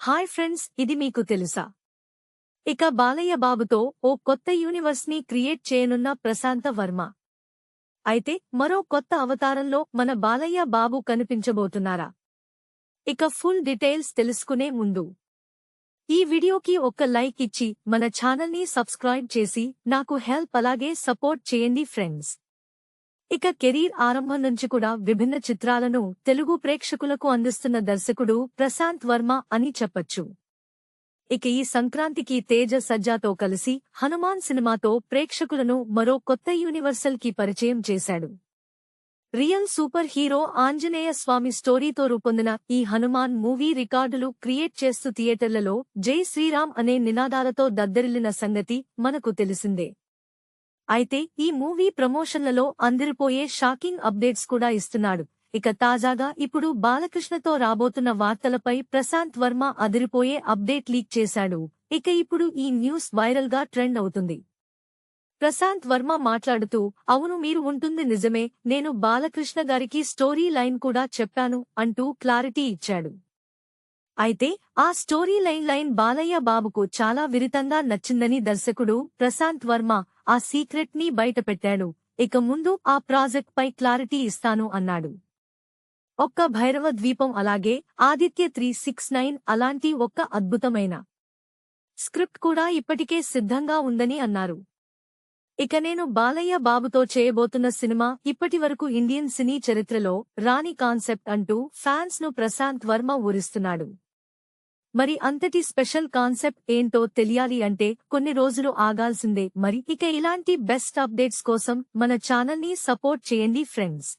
Hi friends, ఇది మీకు తెలుసా? ఇక బాలయ్య బాబుతో ఓ కొత్త యూనివర్స్ ని క్రియేట్ చేయనున్న ప్రశాంత వర్మ. అయితే మరో కొత్త అవతారంలో మన బాలయ్య బాబు కనిపించబోతున్నారా? ఇక ఫుల్ డీటెయిల్స్ తెలుసుకునే ముందు ఈ వీడియోకి ఒక్క లైక్ ఇచ్చి మన ఛానల్ని సబ్స్క్రైబ్ చేసి నాకు హెల్ప్ అలాగే సపోర్ట్ చేయండి ఫ్రెండ్స్. ఇక కెరీర్ ఆరంభం నుంచి కూడా విభిన్న చిత్రాలను తెలుగు ప్రేక్షకులకు అందిస్తున్న దర్శకుడు ప్రశాంత్ వర్మ అని చెప్పొచ్చు. ఇక ఈ సంక్రాంతికి తేజ సజ్జాతో కలిసి హనుమాన్ సినిమాతో ప్రేక్షకులను మరో కొత్త యూనివర్సల్ కి పరిచయం చేశాడు. రియల్ సూపర్ హీరో ఆంజనేయ స్వామి స్టోరీతో రూపొందిన ఈ హనుమాన్ మూవీ రికార్డులు క్రియేట్ చేస్తూ థియేటర్లలో జై శ్రీరామ్ అనే నినాదాలతో దద్దరిల్లిన సంగతి మనకు తెలిసిందే. అయితే ఈ మూవీ ప్రమోషన్లలో అందిరిపోయే షాకింగ్ అప్డేట్స్ కూడా ఇస్తున్నాడు. ఇక తాజాగా ఇప్పుడు బాలకృష్ణతో రాబోతున్న వార్తలపై ప్రశాంత్ వర్మ అదిరిపోయే అప్డేట్ లీక్ చేశాడు. ఇక ఇప్పుడు ఈ న్యూస్ వైరల్ గా ట్రెండ్ అవుతుంది. ప్రశాంత్ వర్మ మాట్లాడుతూ, అవును, మీరు ఉంటుంది నిజమే, నేను బాలకృష్ణ గారికి స్టోరీ లైన్ కూడా చెప్పాను అంటూ క్లారిటీ ఇచ్చాడు. అయితే ఆ స్టోరీ లైన్ బాలయ్య బాబుకు చాలా విరితంగా నచ్చిందని దర్శకుడు ప్రశాంత్ వర్మ ఆ సీక్రెట్ ని బయటపెట్టాడు. ఇక ముందు ఆ ప్రాజెక్ట్ పై క్లారిటీ ఇస్తాను అన్నాడు. ఒక్క భైరవ ద్వీపం అలాగే ఆదిత్య 369 అలాంటి ఒక్క అద్భుతమైన స్క్రిప్ట్ కూడా ఇప్పటికే సిద్ధంగా ఉందని అన్నారు. ఇక నేను బాలయ్య బాబుతో చేయబోతున్న సినిమా ఇప్పటివరకు ఇండియన్ సినీ చరిత్రలో రాని కాన్సెప్ట్ అంటూ ఫ్యాన్స్ ను ప్రశాంత్ వర్మ ఊరిస్తున్నాడు. మరి అంతటి స్పెషల్ కాన్సెప్ట్ ఏంటో తెలియాలి అంటే కొన్ని రోజులు ఆగాల్సిందే. మరి ఇక ఇలాంటి బెస్ట్ అప్డేట్స్ కోసం మన ఛానల్ని సపోర్ట్ చేయండి ఫ్రెండ్స్.